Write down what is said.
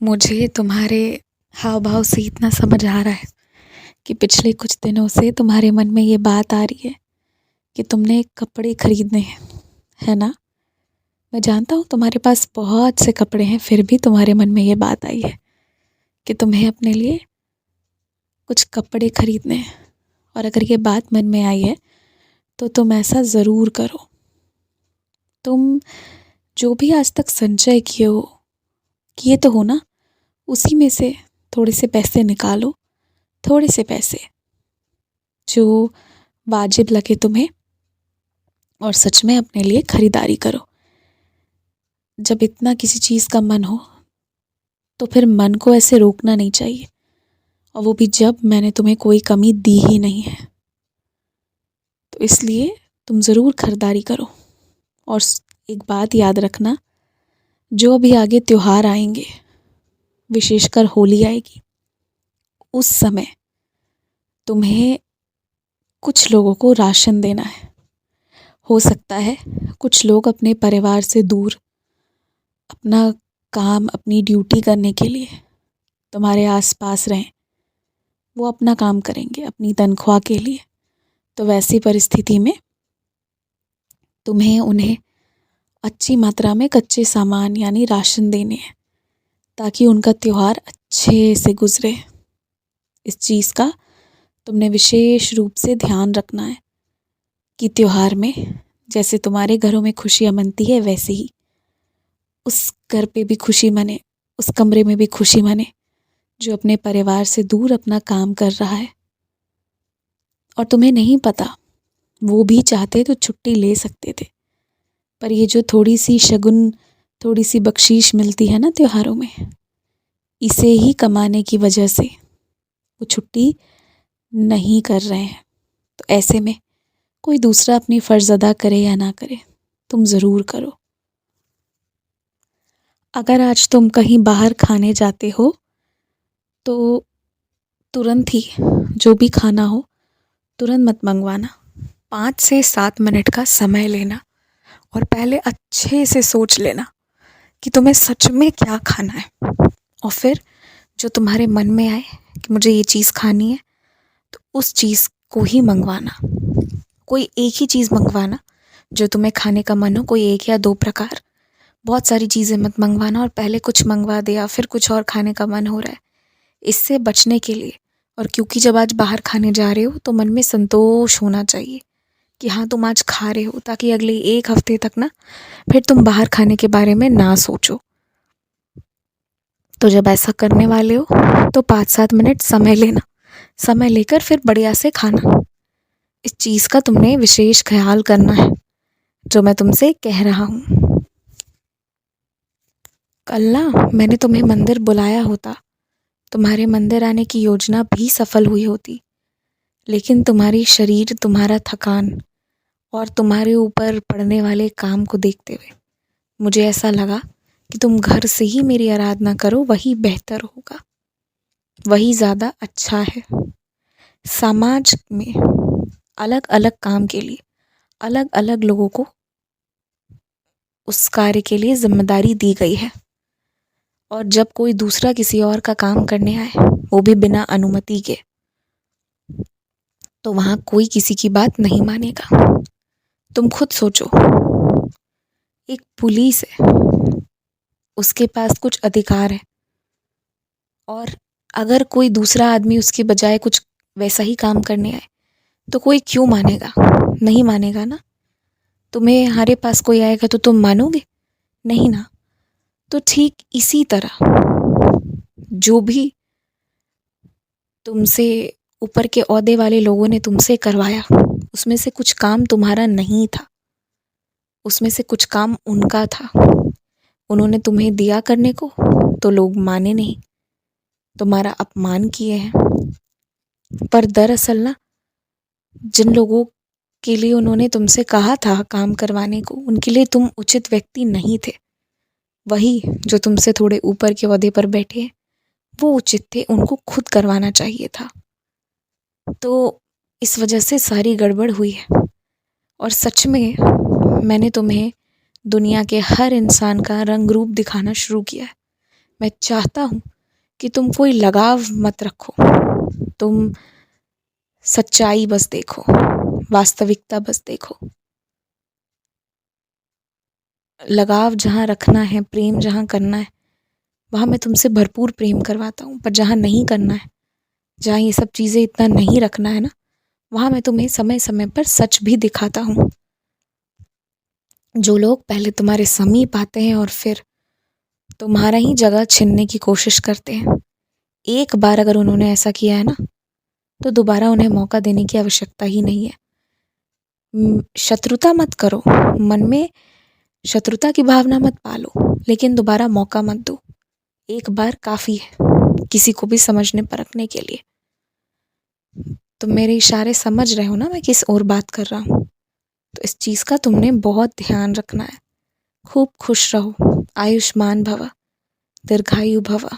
मुझे तुम्हारे हाव भाव से इतना समझ आ रहा है कि पिछले कुछ दिनों से तुम्हारे मन में ये बात आ रही है कि तुमने कपड़े खरीदने हैं, है ना? मैं जानता हूँ तुम्हारे पास बहुत से कपड़े हैं, फिर भी तुम्हारे मन में ये बात आई है कि तुम्हें अपने लिए कुछ कपड़े खरीदने हैं। और अगर ये बात मन में आई है तो तुम ऐसा ज़रूर करो। तुम जो भी आज तक संचय किए तो हो ना, उसी में से थोड़े से पैसे निकालो, थोड़े से पैसे जो वाजिब लगे तुम्हें, और सच में अपने लिए खरीदारी करो। जब इतना किसी चीज़ का मन हो तो फिर मन को ऐसे रोकना नहीं चाहिए, और वो भी जब मैंने तुम्हें कोई कमी दी ही नहीं है। तो इसलिए तुम ज़रूर खरीदारी करो। और एक बात याद रखना, जो अभी आगे त्योहार आएंगे, विशेषकर होली आएगी, उस समय तुम्हें कुछ लोगों को राशन देना है। हो सकता है कुछ लोग अपने परिवार से दूर अपना काम, अपनी ड्यूटी करने के लिए तुम्हारे आसपास रहें। वो अपना काम करेंगे अपनी तनख्वाह के लिए। तो वैसी परिस्थिति में तुम्हें उन्हें अच्छी मात्रा में कच्चे सामान यानी राशन देने हैं, ताकि उनका त्योहार अच्छे से गुजरे। इस चीज़ का तुमने विशेष रूप से ध्यान रखना है कि त्योहार में जैसे तुम्हारे घरों में खुशियाँ मनती है, वैसे ही उस घर पे भी खुशी मने, उस कमरे में भी खुशी मने जो अपने परिवार से दूर अपना काम कर रहा है। और तुम्हें नहीं पता, वो भी चाहते तो छुट्टी ले सकते थे, पर ये जो थोड़ी सी शगुन, थोड़ी सी बख्शीश मिलती है ना त्योहारों में, इसे ही कमाने की वजह से वो छुट्टी नहीं कर रहे हैं। तो ऐसे में कोई दूसरा अपनी फ़र्ज़ अदा करे या ना करे, तुम ज़रूर करो। अगर आज तुम कहीं बाहर खाने जाते हो तो तुरंत ही जो भी खाना हो तुरंत मत मंगवाना। 5 से 7 मिनट का समय लेना और पहले अच्छे से सोच लेना कि तुम्हें सच में क्या खाना है, और फिर जो तुम्हारे मन में आए कि मुझे ये चीज़ खानी है, तो उस चीज़ को ही मंगवाना। कोई एक ही चीज़ मंगवाना जो तुम्हें खाने का मन हो, कोई 1 या 2 प्रकार। बहुत सारी चीज़ें मत मंगवाना और पहले कुछ मंगवा दिया फिर कुछ और खाने का मन हो रहा है। इससे बचने के लिए, और क्योंकि जब आज बाहर खाने जा रहे हो तो मन में संतोष होना चाहिए कि हाँ तुम आज खा रहे हो, ताकि अगले 1 हफ्ते तक ना फिर तुम बाहर खाने के बारे में ना सोचो। तो जब ऐसा करने वाले हो तो 5-7 मिनट समय लेना, समय लेकर फिर बढ़िया से खाना। इस चीज़ का तुमने विशेष ख्याल करना है जो मैं तुमसे कह रहा हूँ। कल ना मैंने तुम्हें मंदिर बुलाया होता, तुम्हारे मंदिर आने की योजना भी सफल हुई होती, लेकिन तुम्हारी शरीर, तुम्हारा थकान और तुम्हारे ऊपर पड़ने वाले काम को देखते हुए मुझे ऐसा लगा कि तुम घर से ही मेरी आराधना करो, वही बेहतर होगा, वही ज़्यादा अच्छा है। समाज में अलग अलग काम के लिए अलग अलग लोगों को उस कार्य के लिए जिम्मेदारी दी गई है, और जब कोई दूसरा किसी और का काम करने आए, वो भी बिना अनुमति के, तो वहाँ कोई किसी की बात नहीं मानेगा। तुम खुद सोचो, एक पुलिस है, उसके पास कुछ अधिकार है, और अगर कोई दूसरा आदमी उसके बजाय कुछ वैसा ही काम करने आए तो कोई क्यों मानेगा? नहीं मानेगा ना। तुम्हारे पास कोई आएगा तो तुम मानोगे? नहीं ना। तो ठीक इसी तरह जो भी तुमसे ऊपर के ओहदे वाले लोगों ने तुमसे करवाया, उसमें से कुछ काम तुम्हारा नहीं था, उसमें से कुछ काम उनका था। उन्होंने तुम्हें दिया करने को तो लोग माने नहीं, तुम्हारा अपमान किए हैं। पर दरअसल ना, जिन लोगों के लिए उन्होंने तुमसे कहा था काम करवाने को, उनके लिए तुम उचित व्यक्ति नहीं थे। वही जो तुमसे थोड़े ऊपर के ओहदे पर बैठे हैं, वो उचित थे, उनको खुद करवाना चाहिए था। तो इस वजह से सारी गड़बड़ हुई है। और सच में मैंने तुम्हें दुनिया के हर इंसान का रंग रूप दिखाना शुरू किया है। मैं चाहता हूँ कि तुम कोई लगाव मत रखो, तुम सच्चाई बस देखो, वास्तविकता बस देखो। लगाव जहाँ रखना है, प्रेम जहाँ करना है, वहाँ मैं तुमसे भरपूर प्रेम करवाता हूँ। पर जहाँ नहीं करना है, जहाँ ये सब चीज़ें इतना नहीं रखना है ना, वहाँ मैं तुम्हें समय समय पर सच भी दिखाता हूँ। जो लोग पहले तुम्हारे समीप आते हैं और फिर तुम्हारा ही जगह छीनने की कोशिश करते हैं, एक बार अगर उन्होंने ऐसा किया है ना, तो दोबारा उन्हें मौका देने की आवश्यकता ही नहीं है। शत्रुता मत करो, मन में शत्रुता की भावना मत पालो, लेकिन दोबारा मौका मत दो। एक बार काफ़ी है किसी को भी समझने परखने के लिए। तुम मेरे इशारे समझ रहे हो ना मैं किस ओर बात कर रहा हूँ? तो इस चीज़ का तुमने बहुत ध्यान रखना है। खूब खुश रहो, आयुष्मान भव, दीर्घायु भव।